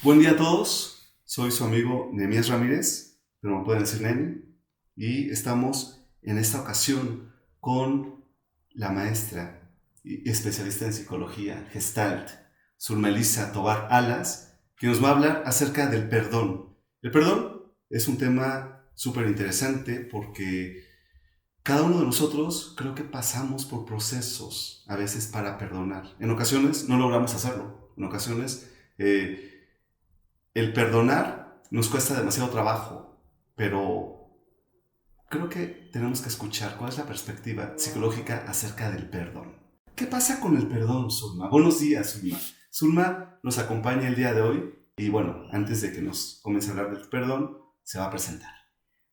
Buen día a todos, soy su amigo Nehemías Ramírez, pero me pueden decir Nemi, y estamos en esta ocasión con la maestra y especialista en psicología Gestalt, Zulma Tobar Alas, que nos va a hablar acerca del perdón. El perdón es un tema súper interesante porque cada uno de nosotros creo que pasamos por procesos a veces para perdonar. En ocasiones no logramos hacerlo, en ocasiones el perdonar nos cuesta demasiado trabajo, pero creo que tenemos que escuchar cuál es la perspectiva psicológica acerca del perdón. ¿Qué pasa con el perdón, Zulma? Buenos días, Zulma. Zulma nos acompaña el día de hoy y bueno, antes de que nos comience a hablar del perdón, se va a presentar.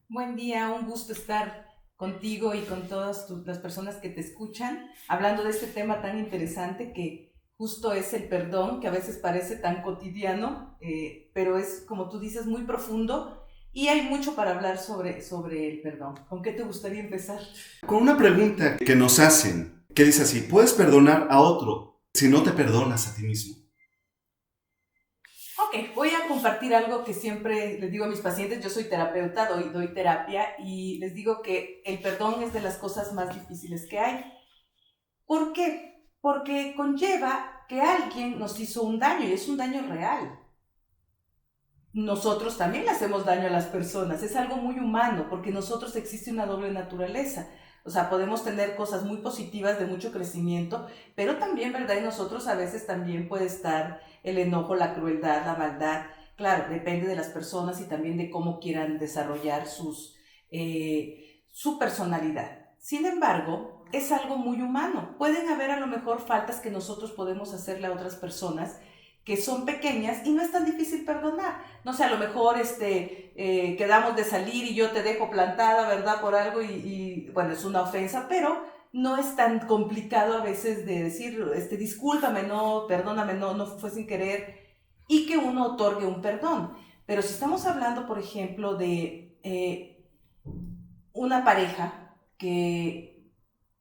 Buen día, un gusto estar contigo y con todas las personas que te escuchan, hablando de este tema tan interesante que justo es el perdón, que a veces parece tan cotidiano, pero es, como tú dices, muy profundo y hay mucho para hablar sobre el perdón. ¿Con qué te gustaría empezar? Con una pregunta que nos hacen, que dice así: ¿puedes perdonar a otro si no te perdonas a ti mismo? Ok, voy a compartir algo que siempre les digo a mis pacientes. Yo soy terapeuta, doy terapia y les digo que el perdón es de las cosas más difíciles que hay. ¿Por qué? Porque conlleva que alguien nos hizo un daño y es un daño real. Nosotros también le hacemos daño a las personas, es algo muy humano porque nosotros existe una doble naturaleza. O sea, podemos tener cosas muy positivas de mucho crecimiento, pero también, ¿verdad? En nosotros a veces también puede estar el enojo, la crueldad, la maldad. Claro, depende de las personas y también de cómo quieran desarrollar su personalidad. Sin embargo, es algo muy humano. Pueden haber a lo mejor faltas que nosotros podemos hacerle a otras personas que son pequeñas y no es tan difícil perdonar. No sé, a lo mejor quedamos de salir y yo te dejo plantada, ¿verdad? Por algo y bueno, es una ofensa, pero no es tan complicado a veces de decir, discúlpame, no, perdóname, no fue sin querer, y que uno otorgue un perdón. Pero si estamos hablando, por ejemplo, de una pareja que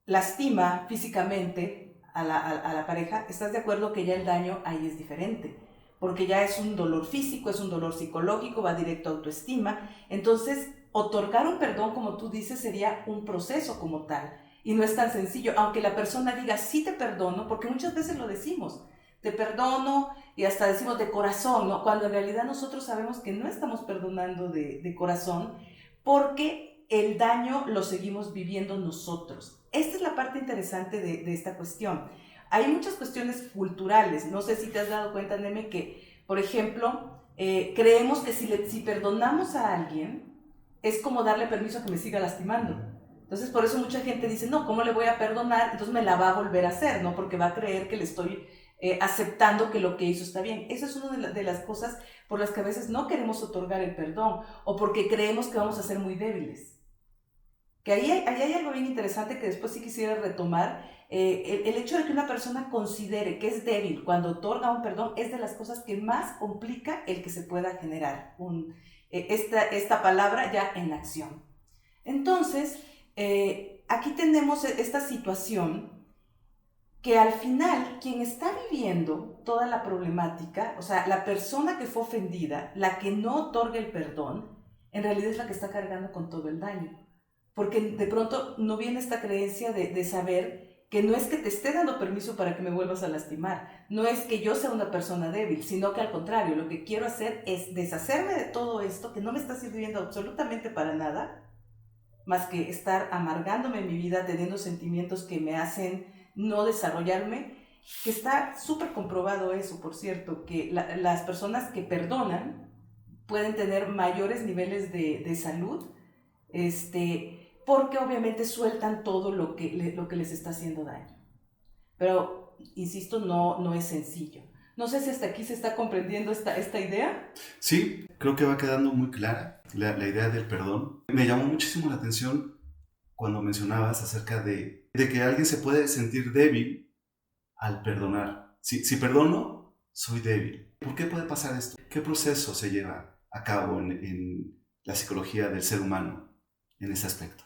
lastima físicamente a la pareja, ¿estás de acuerdo que ya el daño ahí es diferente? Porque ya es un dolor físico, es un dolor psicológico, va directo a autoestima. Entonces, otorgar un perdón, como tú dices, sería un proceso como tal. Y no es tan sencillo, aunque la persona diga, sí te perdono, porque muchas veces lo decimos, te perdono, y hasta decimos de corazón, ¿no? Cuando en realidad nosotros sabemos que no estamos perdonando de corazón, porque el daño lo seguimos viviendo nosotros. Esta es la parte interesante de esta cuestión. Hay muchas cuestiones culturales. No sé si te has dado cuenta, Neme, que, por ejemplo, creemos que si perdonamos a alguien, es como darle permiso a que me siga lastimando. Entonces, por eso mucha gente dice, no, ¿cómo le voy a perdonar? Entonces me la va a volver a hacer, ¿no? Porque va a creer que le estoy aceptando que lo que hizo está bien. Esa es una de las cosas por las que a veces no queremos otorgar el perdón o porque creemos que vamos a ser muy débiles. Que ahí hay algo bien interesante que después sí quisiera retomar. El hecho de que una persona considere que es débil cuando otorga un perdón es de las cosas que más complica el que se pueda generar esta palabra ya en acción. Entonces, aquí tenemos esta situación que al final quien está viviendo toda la problemática, o sea, la persona que fue ofendida, la que no otorga el perdón, en realidad es la que está cargando con todo el daño. Porque de pronto no viene esta creencia de saber que no es que te esté dando permiso para que me vuelvas a lastimar, no es que yo sea una persona débil, sino que al contrario, lo que quiero hacer es deshacerme de todo esto que no me está sirviendo absolutamente para nada, más que estar amargándome en mi vida, teniendo sentimientos que me hacen no desarrollarme, que está súper comprobado eso, por cierto, que las personas que perdonan pueden tener mayores niveles de salud, porque obviamente sueltan todo lo que les está haciendo daño. Pero, insisto, no es sencillo. No sé si hasta aquí se está comprendiendo esta idea. Sí, creo que va quedando muy clara la idea del perdón. Me llamó muchísimo la atención cuando mencionabas acerca de que alguien se puede sentir débil al perdonar. Si perdono, soy débil. ¿Por qué puede pasar esto? ¿Qué proceso se lleva a cabo en la psicología del ser humano en ese aspecto?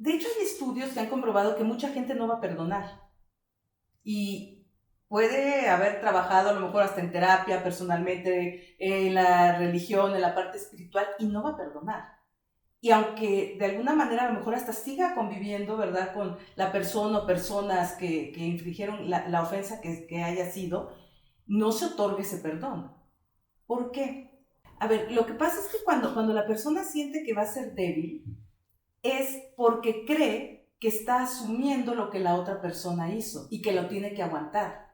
De hecho, hay estudios que han comprobado que mucha gente no va a perdonar. Y puede haber trabajado a lo mejor hasta en terapia, personalmente, en la religión, en la parte espiritual, y no va a perdonar. Y aunque de alguna manera a lo mejor hasta siga conviviendo, ¿verdad?, con la persona o personas que infligieron la ofensa que haya sido, no se otorgue ese perdón. ¿Por qué? A ver, lo que pasa es que cuando la persona siente que va a ser débil, es porque cree que está asumiendo lo que la otra persona hizo y que lo tiene que aguantar.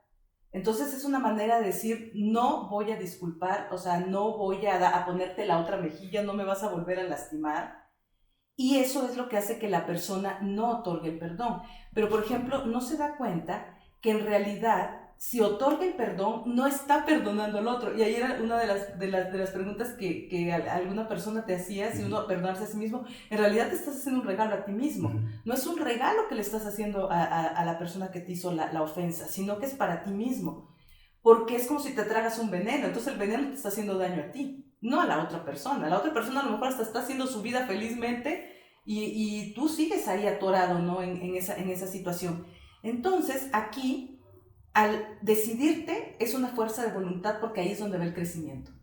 Entonces es una manera de decir, no voy a disculpar, o sea, no voy a ponerte la otra mejilla, no me vas a volver a lastimar. Y eso es lo que hace que la persona no otorgue el perdón. Pero, por ejemplo, no se da cuenta que en realidad, si otorga el perdón, no está perdonando al otro. Y ahí era una de las preguntas que alguna persona te hacía, si uno perdonarse a sí mismo, en realidad te estás haciendo un regalo a ti mismo. No es un regalo que le estás haciendo a la persona que te hizo la ofensa, sino que es para ti mismo. Porque es como si te tragas un veneno, entonces el veneno te está haciendo daño a ti, no a la otra persona. La otra persona a lo mejor hasta está haciendo su vida felizmente y tú sigues ahí atorado, ¿no?, en esa situación. Entonces, aquí, al decidirte, es una fuerza de voluntad, porque ahí es donde va el crecimiento.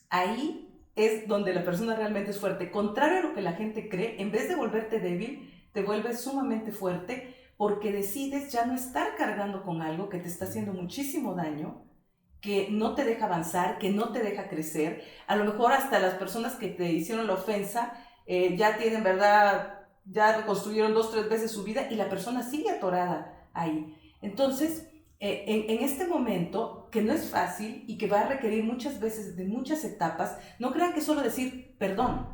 Ahí es donde la persona realmente es fuerte. Contrario a lo que la gente cree, en vez de volverte débil, te vuelves sumamente fuerte, porque decides ya no estar cargando con algo que te está haciendo muchísimo daño, que no te deja avanzar, que no te deja crecer. A lo mejor hasta las personas que te hicieron la ofensa ya tienen, ¿verdad?, ya reconstruyeron 2, 3 veces su vida y la persona sigue atorada ahí. Entonces, en este momento, que no es fácil y que va a requerir muchas veces de muchas etapas, no crean que solo decir perdón.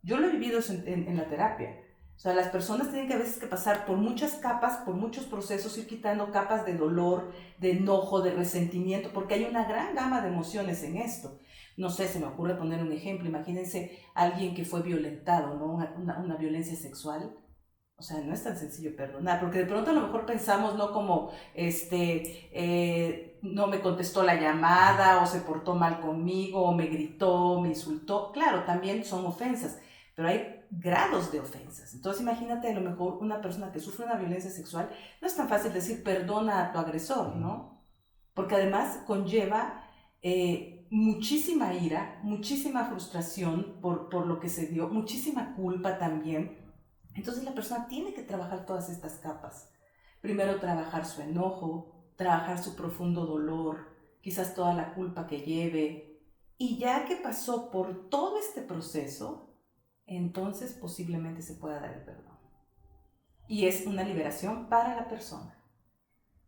Yo lo he vivido en la terapia. O sea, las personas tienen que a veces que pasar por muchas capas, por muchos procesos, ir quitando capas de dolor, de enojo, de resentimiento, porque hay una gran gama de emociones en esto. No sé, se me ocurre poner un ejemplo. Imagínense a alguien que fue violentado, ¿no? Una violencia sexual. O sea, no es tan sencillo perdonar, porque de pronto a lo mejor pensamos, ¿no?, como, no me contestó la llamada, o se portó mal conmigo, o me gritó, me insultó. Claro, también son ofensas, pero hay grados de ofensas. Entonces imagínate a lo mejor una persona que sufre una violencia sexual, no es tan fácil decir perdona a tu agresor, ¿no? Porque además conlleva muchísima ira, muchísima frustración por lo que se dio, muchísima culpa también. Entonces la persona tiene que trabajar todas estas capas. Primero trabajar su enojo, trabajar su profundo dolor, quizás toda la culpa que lleve. Y ya que pasó por todo este proceso, entonces posiblemente se pueda dar el perdón. Y es una liberación para la persona,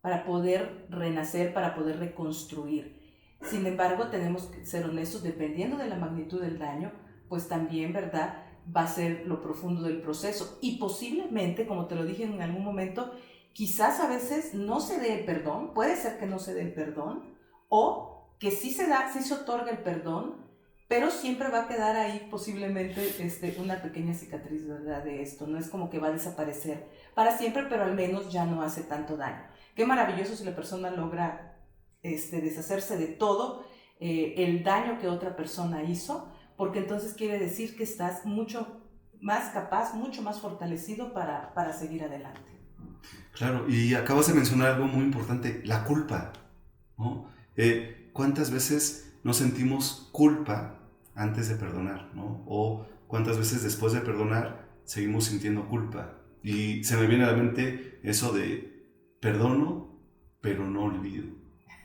para poder renacer, para poder reconstruir. Sin embargo, tenemos que ser honestos, dependiendo de la magnitud del daño, pues también, ¿verdad?, va a ser lo profundo del proceso. Y posiblemente, como te lo dije en algún momento, quizás a veces no se dé el perdón, puede ser que no se dé el perdón, o que sí se da, sí se otorga el perdón, pero siempre va a quedar ahí posiblemente una pequeña cicatriz, ¿verdad?, de esto. No es como que va a desaparecer para siempre, pero al menos ya no hace tanto daño. Qué maravilloso si la persona logra deshacerse de todo el daño que otra persona hizo, porque entonces quiere decir que estás mucho más capaz, mucho más fortalecido para seguir adelante. Claro, y acabas de mencionar algo muy importante, la culpa, ¿no? ¿Cuántas veces nos sentimos culpa antes de perdonar, ¿no? O cuántas veces después de perdonar seguimos sintiendo culpa. Y se me viene a la mente eso de perdono, pero no olvido.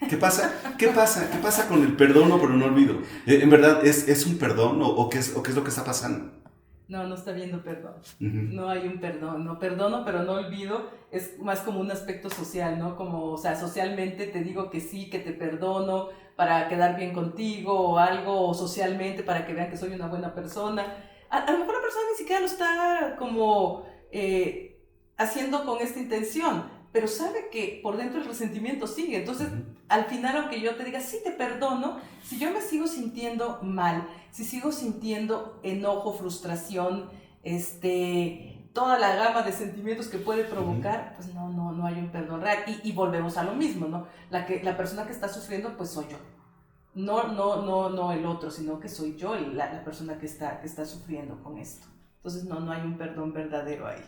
¿Qué pasa? ¿Qué pasa con el perdono, pero no olvido? ¿En verdad es un perdón o qué es lo que está pasando? No, no está habiendo perdón. No hay un perdón. No perdono, pero no olvido. Es más como un aspecto social, ¿no? Como, o sea, socialmente te digo que sí, que te perdono para quedar bien contigo o algo, o socialmente para que vean que soy una buena persona. A lo mejor la persona ni siquiera lo está como haciendo con esta intención, pero sabe que por dentro el resentimiento sigue. Entonces, al final, aunque yo te diga, sí, te perdono, si yo me sigo sintiendo mal, si sigo sintiendo enojo, frustración, toda la gama de sentimientos que puede provocar, pues no hay un perdón real. Y volvemos a lo mismo, ¿no? La persona que está sufriendo, pues soy yo. No el otro, sino que soy yo la persona que está sufriendo con esto. Entonces no hay un perdón verdadero ahí.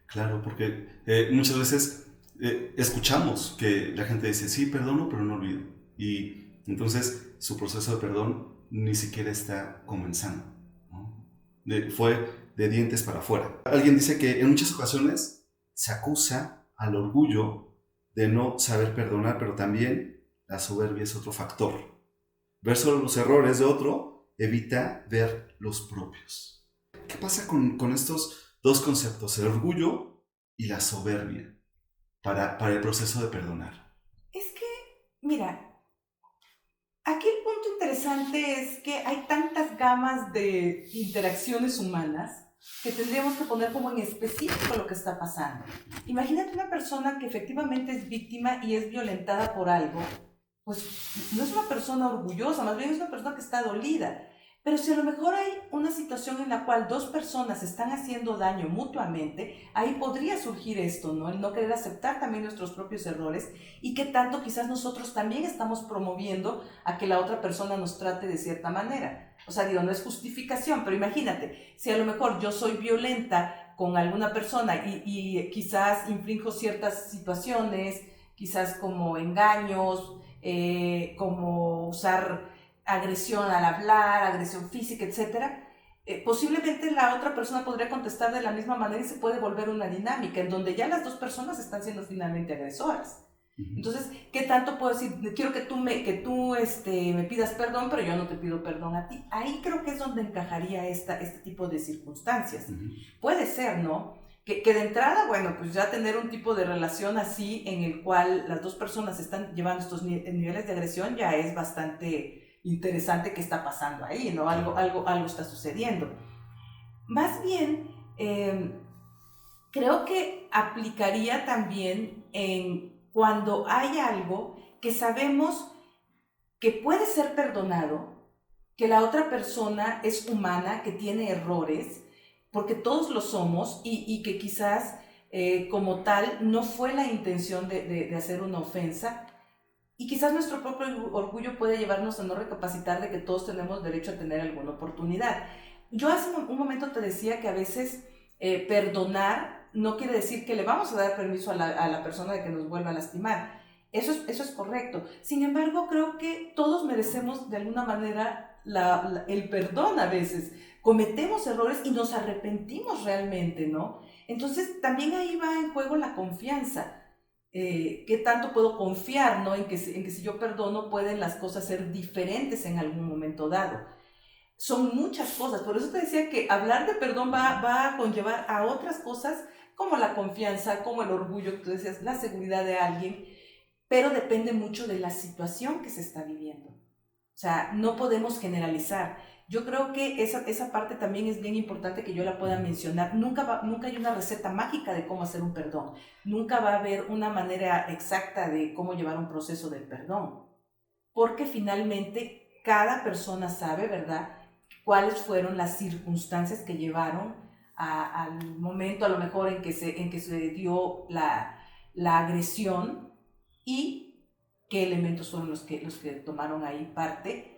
Claro, porque muchas veces escuchamos que la gente dice, sí, perdono, pero no olvido. Y entonces su proceso de perdón ni siquiera está comenzando, ¿no? Fue de dientes para afuera. Alguien dice que en muchas ocasiones se acusa al orgullo de no saber perdonar, pero también la soberbia es otro factor. Ver solo los errores de otro evita ver los propios. ¿Qué pasa con estos dos conceptos, el orgullo y la soberbia, para el proceso de perdonar? Es que, mira, aquí el punto interesante es que hay tantas gamas de interacciones humanas que tendríamos que poner como en específico lo que está pasando. Imagínate una persona que efectivamente es víctima y es violentada por algo, pues no es una persona orgullosa, más bien es una persona que está dolida. Pero si a lo mejor hay una situación en la cual dos personas están haciendo daño mutuamente, ahí podría surgir esto, ¿no? El no querer aceptar también nuestros propios errores y que tanto quizás nosotros también estamos promoviendo a que la otra persona nos trate de cierta manera. O sea, digo, no es justificación, pero imagínate, si a lo mejor yo soy violenta con alguna persona y quizás infrinjo ciertas situaciones, quizás como engaños, como usar agresión al hablar, agresión física, etcétera, posiblemente la otra persona podría contestar de la misma manera y se puede volver una dinámica en donde ya las dos personas están siendo finalmente agresoras. Entonces, ¿qué tanto puedo decir? Quiero que tú me pidas perdón, pero yo no te pido perdón a ti. Ahí creo que es donde encajaría este tipo de circunstancias. Puede ser, ¿no? Que de entrada, bueno, pues ya tener un tipo de relación así en el cual las dos personas están llevando estos niveles de agresión ya es bastante interesante que está pasando ahí, ¿no? Algo está sucediendo. Más bien, creo que aplicaría también en cuando hay algo que sabemos que puede ser perdonado, que la otra persona es humana, que tiene errores, porque todos lo somos y que quizás como tal no fue la intención de hacer una ofensa. Y quizás nuestro propio orgullo puede llevarnos a no recapacitar de que todos tenemos derecho a tener alguna oportunidad. Yo hace un momento te decía que a veces perdonar no quiere decir que le vamos a dar permiso a la persona de que nos vuelva a lastimar. Eso es correcto. Sin embargo, creo que todos merecemos de alguna manera el perdón a veces. Cometemos errores y nos arrepentimos realmente, ¿no? Entonces, también ahí va en juego la confianza. ¿Qué tanto puedo confiar, ¿no? en que si yo perdono pueden las cosas ser diferentes en algún momento dado? Son muchas cosas, por eso te decía que hablar de perdón va a conllevar a otras cosas como la confianza, como el orgullo, que tú decías, la seguridad de alguien, pero depende mucho de la situación que se está viviendo. O sea, no podemos generalizar. Yo creo que esa parte también es bien importante que yo la pueda mencionar. Nunca hay una receta mágica de cómo hacer un perdón. Nunca va a haber una manera exacta de cómo llevar un proceso del perdón. Porque finalmente cada persona sabe, ¿verdad?, cuáles fueron las circunstancias que llevaron al momento a lo mejor en que se dio la agresión y qué elementos fueron los que tomaron ahí parte.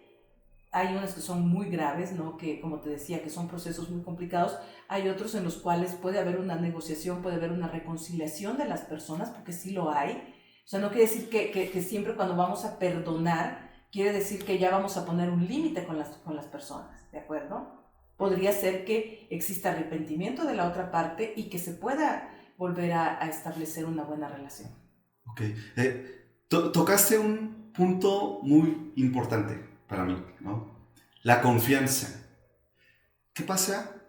Hay unas que son muy graves, ¿no? Que, como te decía, que son procesos muy complicados. Hay otros en los cuales puede haber una negociación, puede haber una reconciliación de las personas, porque sí lo hay. O sea, no quiere decir que siempre cuando vamos a perdonar, quiere decir que ya vamos a poner un límite con las personas, ¿de acuerdo? Podría ser que exista arrepentimiento de la otra parte y que se pueda volver a establecer una buena relación. Ok. Tocaste un punto muy importante para mí, ¿no? La confianza. ¿Qué pasa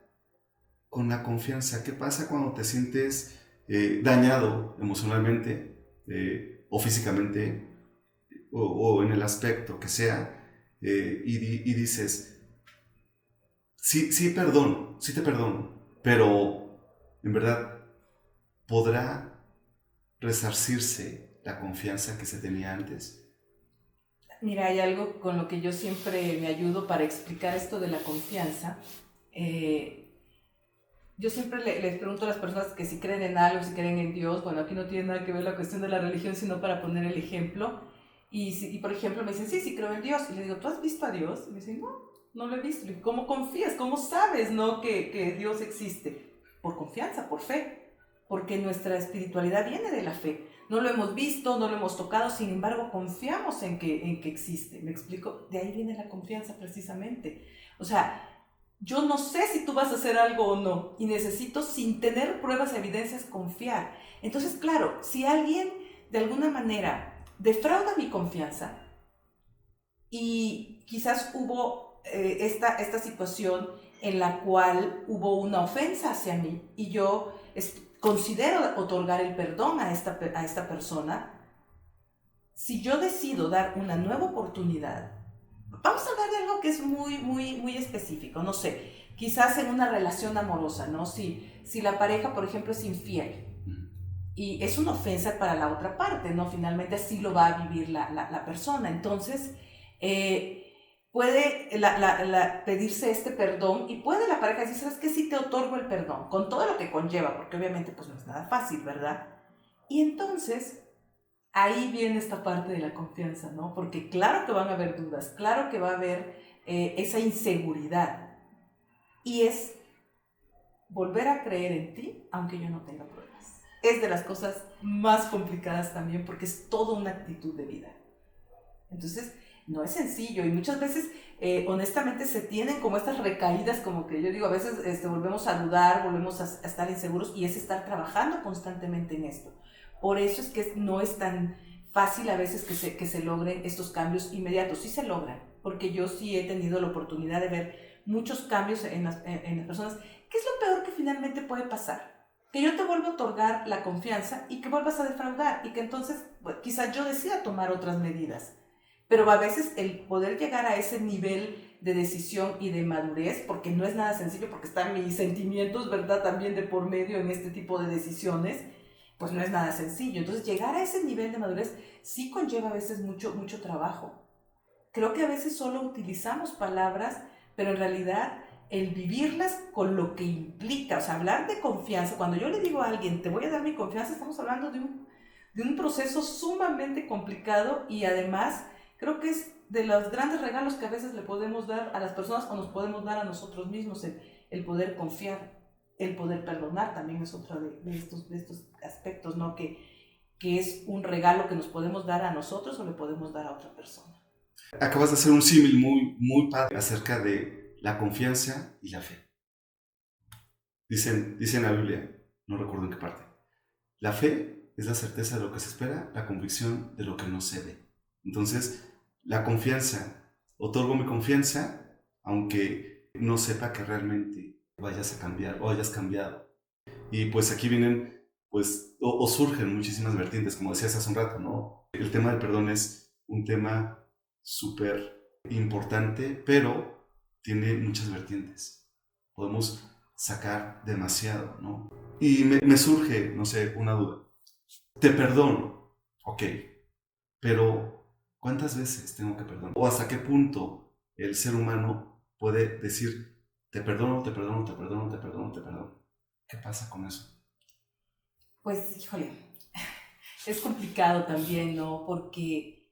con la confianza? ¿Qué pasa cuando te sientes dañado emocionalmente o físicamente o en el aspecto que sea y dices, sí, sí te perdono, pero en verdad podrá resarcirse la confianza que se tenía antes? Mira, hay algo con lo que yo siempre me ayudo para explicar esto de la confianza. Yo siempre les pregunto a las personas que si creen en algo, si creen en Dios. Bueno, aquí no tiene nada que ver la cuestión de la religión, sino para poner el ejemplo. Y por ejemplo, me dicen, sí, sí creo en Dios. Y le digo, ¿tú has visto a Dios? Y me dicen, no, no lo he visto. Le digo, ¿cómo confías? ¿Cómo sabes, no, que Dios existe? Por confianza, por fe. porque nuestra espiritualidad viene de la fe. No lo hemos visto, no lo hemos tocado, sin embargo confiamos en que existe. ¿Me explico? De ahí viene la confianza precisamente. O sea, yo no sé si tú vas a hacer algo o no y necesito, sin tener pruebas, evidencias, confiar. Entonces, claro, si alguien de alguna manera defrauda mi confianza y quizás hubo esta situación en la cual hubo una ofensa hacia mí y yo considero otorgar el perdón a esta persona, si yo decido dar una nueva oportunidad, vamos a hablar de algo que es muy específico, no sé, quizás en una relación amorosa, ¿no? Si la pareja, por ejemplo, es infiel y es una ofensa para la otra parte, ¿no? Finalmente así lo va a vivir la persona. Entonces, puede pedirse este perdón y puede la pareja decir, ¿sabes qué? Sí te otorgo el perdón, con todo lo que conlleva, porque obviamente pues no es nada fácil, ¿verdad? Y entonces ahí viene esta parte de la confianza, ¿no? Porque claro que van a haber dudas, claro que va a haber esa inseguridad. Y es volver a creer en ti, aunque yo no tenga pruebas. Es de las cosas más complicadas también, porque es toda una actitud de vida. Entonces, no es sencillo y muchas veces, honestamente, se tienen como estas recaídas, como que yo digo, a veces volvemos a dudar, volvemos a estar inseguros y es estar trabajando constantemente en esto. Por eso es que no es tan fácil a veces que se logren estos cambios inmediatos. Sí se logran, porque yo sí he tenido la oportunidad de ver muchos cambios en las personas. ¿Qué es lo peor que finalmente puede pasar? Que yo te vuelva a otorgar la confianza y que vuelvas a defraudar y que entonces bueno, quizás yo decida tomar otras medidas. Pero a veces el poder llegar a ese nivel de decisión y de madurez, porque no es nada sencillo, porque están mis sentimientos, ¿verdad?, también de por medio en este tipo de decisiones, pues no es nada sencillo. Entonces llegar a ese nivel de madurez sí conlleva a veces mucho trabajo. Creo que a veces solo utilizamos palabras, pero en realidad el vivirlas con lo que implica, o sea, hablar de confianza, cuando yo le digo a alguien, te voy a dar mi confianza, estamos hablando de un proceso sumamente complicado y además creo que es de los grandes regalos que a veces le podemos dar a las personas o nos podemos dar a nosotros mismos, el poder confiar, el poder perdonar también es otro de estos aspectos, ¿no? Que es un regalo que nos podemos dar a nosotros o le podemos dar a otra persona. Acabas de hacer un símil muy padre acerca de la confianza y la fe. Dice en la Biblia, no recuerdo en qué parte, la fe es la certeza de lo que se espera, la convicción de lo que no se ve. Entonces, la confianza, otorgo mi confianza, aunque no sepa que realmente vayas a cambiar o hayas cambiado. Y pues aquí vienen, pues, o surgen muchísimas vertientes, como decías hace un rato, ¿no? El tema del perdón es un tema súper importante, pero tiene muchas vertientes. Podemos sacar demasiado, ¿no? Y me surge, no sé, una duda. Te perdono, ok, pero ¿cuántas veces tengo que perdonar? ¿O hasta qué punto el ser humano puede decir, te perdono, te perdono, te perdono, te perdono, te perdono? ¿Qué pasa con eso? Pues, híjole, es complicado también, ¿no? Porque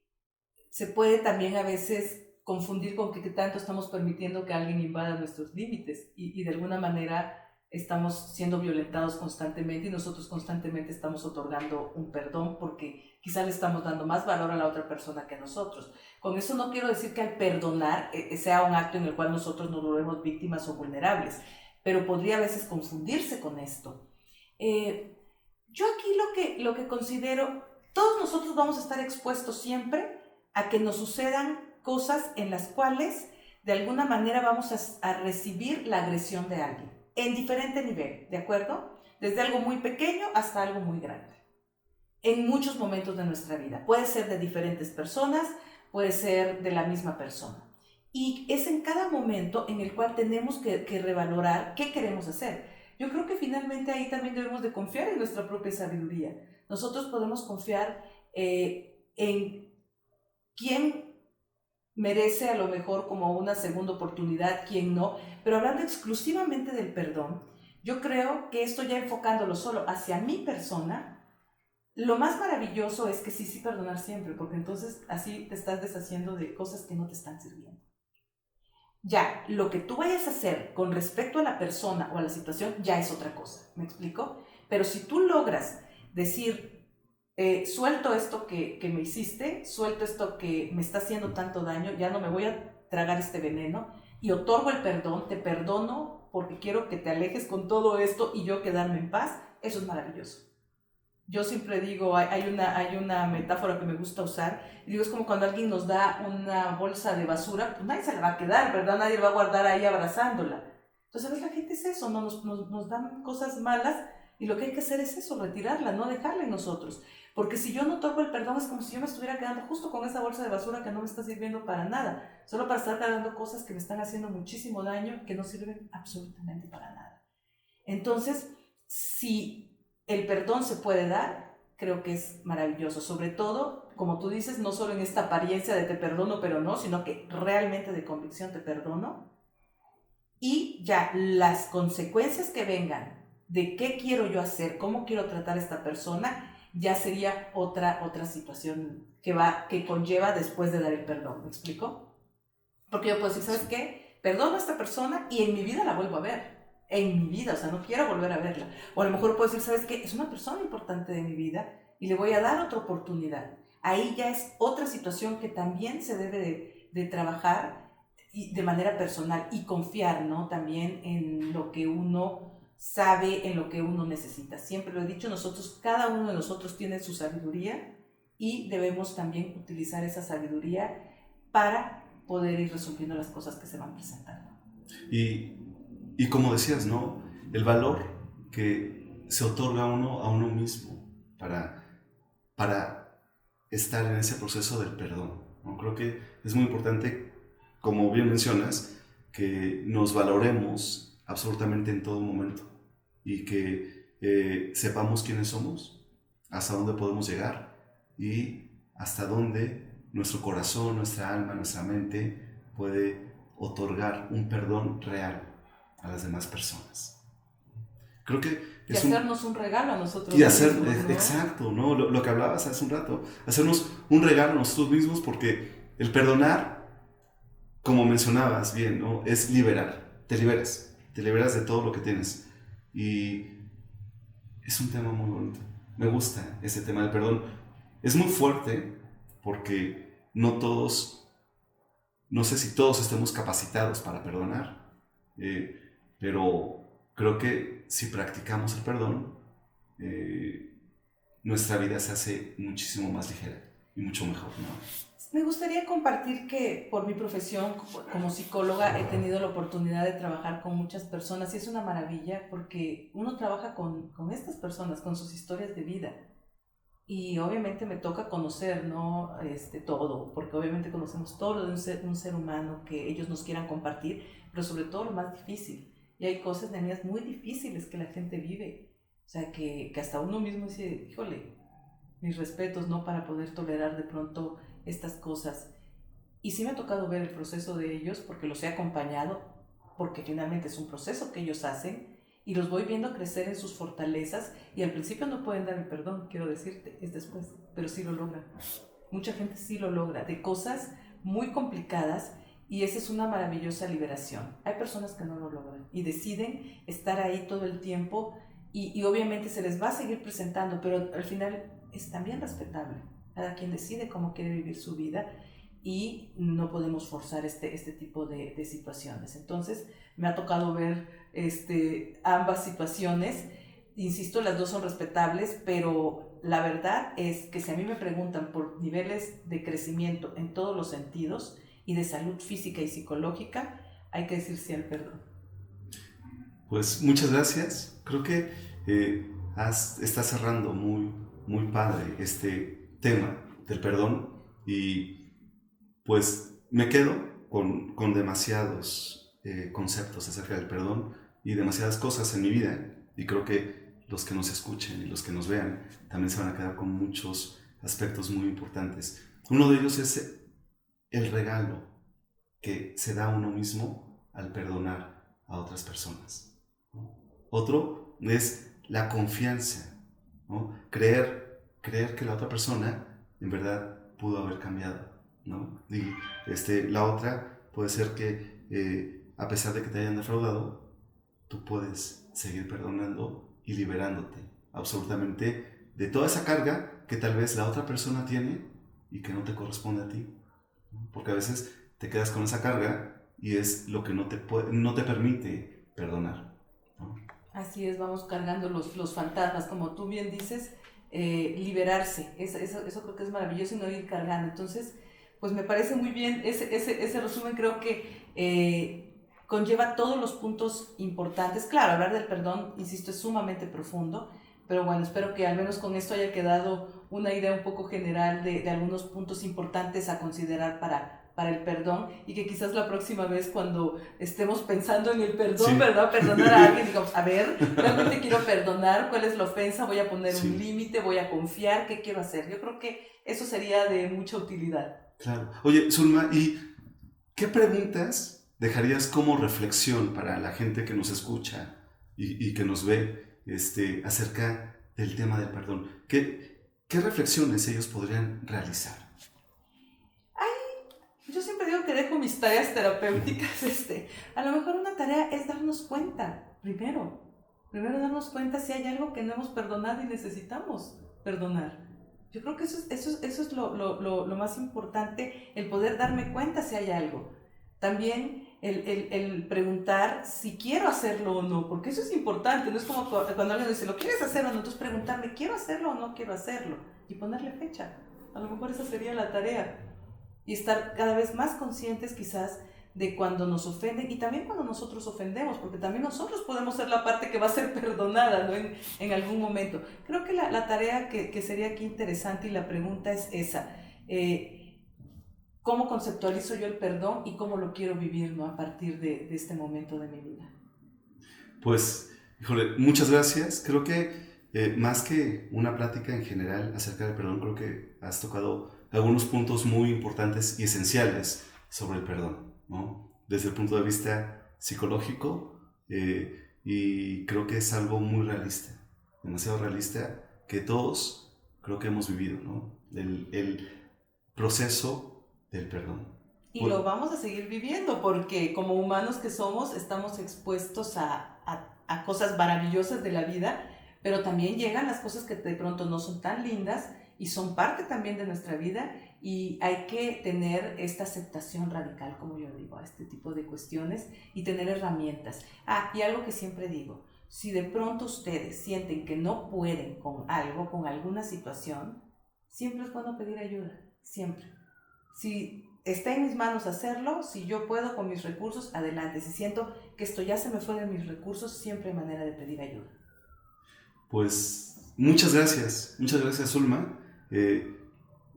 se puede también a veces confundir con que tanto estamos permitiendo que alguien invada nuestros límites y de alguna manera estamos siendo violentados constantemente y nosotros constantemente estamos otorgando un perdón porque quizá le estamos dando más valor a la otra persona que a nosotros. Con eso no quiero decir que al perdonar sea un acto en el cual nosotros nos volvemos víctimas o vulnerables, pero podría a veces confundirse con esto. Yo aquí lo que considero, todos nosotros vamos a estar expuestos siempre a que nos sucedan cosas en las cuales de alguna manera vamos a recibir la agresión de alguien, en diferente nivel, ¿de acuerdo? Desde algo muy pequeño hasta algo muy grande, en muchos momentos de nuestra vida. Puede ser de diferentes personas, puede ser de la misma persona. Y es en cada momento en el cual tenemos que revalorar qué queremos hacer. Yo creo que finalmente ahí también debemos de confiar en nuestra propia sabiduría. Nosotros podemos confiar en quién merece a lo mejor como una segunda oportunidad, quién no, pero hablando exclusivamente del perdón, yo creo que esto ya enfocándolo solo hacia mi persona, lo más maravilloso es que sí perdonar siempre, porque entonces así te estás deshaciendo de cosas que no te están sirviendo. Ya, lo que tú vayas a hacer con respecto a la persona o a la situación ya es otra cosa, ¿me explico? Pero si tú logras decir, suelto esto que me hiciste, suelto esto que me está haciendo tanto daño, ya no me voy a tragar este veneno, y otorgo el perdón, te perdono porque quiero que te alejes con todo esto y yo quedarme en paz, eso es maravilloso. Yo siempre digo, hay una metáfora que me gusta usar, y digo, es como cuando alguien nos da una bolsa de basura, pues nadie se la va a quedar, ¿verdad? Nadie la va a guardar ahí abrazándola. Entonces, ¿ves? La gente es eso, ¿no? Nos dan cosas malas, y lo que hay que hacer es eso, retirarla, no dejarla en nosotros. Porque si yo no toco el perdón, es como si yo me estuviera quedando justo con esa bolsa de basura que no me está sirviendo para nada, solo para estar cargando cosas que me están haciendo muchísimo daño, que no sirven absolutamente para nada. Entonces, si el perdón se puede dar, creo que es maravilloso. Sobre todo, como tú dices, no solo en esta apariencia de te perdono pero no, sino que realmente de convicción te perdono. Y ya las consecuencias que vengan de qué quiero yo hacer, cómo quiero tratar a esta persona, ya sería otra situación que conlleva después de dar el perdón. ¿Me explico? Porque yo puedo decir, ¿sabes qué? Perdono a esta persona y en mi vida la vuelvo a ver. En mi vida, o sea, no quiero volver a verla. O a lo mejor puedo decir, ¿sabes qué? Es una persona importante de mi vida y le voy a dar otra oportunidad. Ahí ya es otra situación que también se debe de trabajar y de manera personal y confiar, ¿no? También en lo que uno sabe, en lo que uno necesita. Siempre lo he dicho, cada uno de nosotros tiene su sabiduría y debemos también utilizar esa sabiduría para poder ir resolviendo las cosas que se van presentando. Y como decías, ¿no? El valor que se otorga a uno mismo para estar en ese proceso del perdón, ¿no? Creo que es muy importante, como bien mencionas, que nos valoremos absolutamente en todo momento y que sepamos quiénes somos, hasta dónde podemos llegar y hasta dónde nuestro corazón, nuestra alma, nuestra mente puede otorgar un perdón real a las demás personas. Creo que y hacernos un regalo a nosotros mismos, ¿no? Exacto, ¿no? Lo que hablabas hace un rato, hacernos un regalo a nosotros mismos, porque el perdonar, como mencionabas bien, ¿no? Es liberar, te liberas de todo lo que tienes, y es un tema muy bonito. Me gusta ese tema del perdón. Es muy fuerte porque no sé si todos estemos capacitados para perdonar, pero creo que si practicamos el perdón, nuestra vida se hace muchísimo más ligera y mucho mejor, ¿no? Me gustaría compartir que por mi profesión como psicóloga he tenido la oportunidad de trabajar con muchas personas y es una maravilla porque uno trabaja con estas personas, con sus historias de vida. Y obviamente me toca conocer, ¿no? Todo, porque obviamente conocemos todo lo de un ser humano que ellos nos quieran compartir, pero sobre todo lo más difícil. Y hay cosas, Nehemías, muy difíciles que la gente vive. O sea, que hasta uno mismo dice, híjole, mis respetos, ¿no? Para poder tolerar de pronto estas cosas. Y sí me ha tocado ver el proceso de ellos, porque los he acompañado, porque finalmente es un proceso que ellos hacen, y los voy viendo crecer en sus fortalezas, y al principio no pueden dar el perdón, quiero decirte, es después, pero sí lo logran. Mucha gente sí lo logra, de cosas muy complicadas, y esa es una maravillosa liberación. Hay personas que no lo logran, y deciden estar ahí todo el tiempo, y obviamente se les va a seguir presentando, pero al final es también respetable. Cada quien decide cómo quiere vivir su vida, y no podemos forzar este tipo de situaciones. Entonces, me ha tocado ver ambas situaciones. Insisto, las dos son respetables, pero la verdad es que si a mí me preguntan por niveles de crecimiento en todos los sentidos y de salud física y psicológica, hay que decir sí al perdón. Pues muchas gracias. Creo que estás cerrando muy padre este tema del perdón, y pues me quedo con demasiados conceptos acerca del perdón y demasiadas cosas en mi vida, y creo que los que nos escuchen y los que nos vean también se van a quedar con muchos aspectos muy importantes. Uno de ellos es el regalo que se da a uno mismo al perdonar a otras personas, ¿no? Otro es la confianza, ¿no? Creer que la otra persona en verdad pudo haber cambiado, ¿no? Y la otra puede ser que a pesar de que te hayan defraudado, tú puedes seguir perdonando y liberándote absolutamente de toda esa carga que tal vez la otra persona tiene y que no te corresponde a ti, ¿no? Porque a veces te quedas con esa carga y es lo que no te permite perdonar, ¿no? Así es, vamos cargando los fantasmas, como tú bien dices, liberarse, eso creo que es maravilloso y no ir cargando. Entonces, pues me parece muy bien ese resumen, creo que conlleva todos los puntos importantes. Claro, hablar del perdón, insisto, es sumamente profundo, pero bueno, espero que al menos con esto haya quedado una idea un poco general de algunos puntos importantes a considerar para el perdón, y que quizás la próxima vez cuando estemos pensando en el perdón, sí, ¿verdad? Perdonar a alguien, digamos, a ver, realmente quiero perdonar, ¿cuál es la ofensa? Voy a poner sí, un límite, voy a confiar, ¿qué quiero hacer? Yo creo que eso sería de mucha utilidad. Claro. Oye, Zulma, ¿y qué preguntas dejarías como reflexión para la gente que nos escucha y que nos ve acerca del tema del perdón? ¿Qué reflexiones ellos podrían realizar? Yo siempre digo que dejo mis tareas terapéuticas. A lo mejor una tarea es darnos cuenta, primero darnos cuenta si hay algo que no hemos perdonado y necesitamos perdonar. Yo creo que eso es lo más importante, el poder darme cuenta si hay algo. También el preguntar si quiero hacerlo o no, porque eso es importante. No es como cuando alguien dice, ¿lo quieres hacer o no? Entonces preguntarme, ¿quiero hacerlo o no quiero hacerlo? Y ponerle fecha. A lo mejor esa sería la tarea. Y estar cada vez más conscientes quizás de cuando nos ofenden y también cuando nosotros ofendemos, porque también nosotros podemos ser la parte que va a ser perdonada, ¿no? en algún momento. Creo que la tarea que sería aquí interesante y la pregunta es esa. ¿Cómo conceptualizo yo el perdón y cómo lo quiero vivir, ¿no? A partir de este momento de mi vida? Pues, híjole, muchas gracias. Creo que más que una plática en general acerca del perdón, creo que has tocado algunos puntos muy importantes y esenciales sobre el perdón, ¿no? Desde el punto de vista psicológico, y creo que es algo muy realista, demasiado realista, que todos creo que hemos vivido, ¿no? El proceso del perdón. Y lo vamos a seguir viviendo porque como humanos que somos estamos expuestos a cosas maravillosas de la vida, pero también llegan las cosas que de pronto no son tan lindas y son parte también de nuestra vida, y hay que tener esta aceptación radical, como yo digo, a este tipo de cuestiones, y tener herramientas. Y algo que siempre digo, si de pronto ustedes sienten que no pueden con algo, con alguna situación, siempre es bueno pedir ayuda, siempre. Si está en mis manos hacerlo, si yo puedo con mis recursos, adelante. Si siento que esto ya se me fue de mis recursos, siempre hay manera de pedir ayuda. Pues muchas gracias Zulma.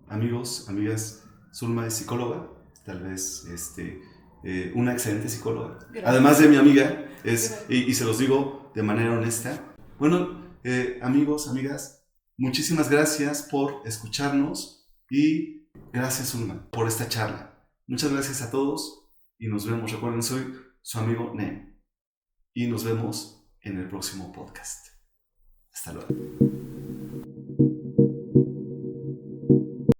Amigos, amigas, Zulma es psicóloga, tal vez una excelente psicóloga. Gracias. Además de mi amiga, y se los digo de manera honesta. Bueno, amigos, amigas, muchísimas gracias por escucharnos y gracias, Zulma, por esta charla. Muchas gracias a todos y nos vemos. Recuerden, soy su amigo Nem y nos vemos en el próximo podcast. Hasta luego.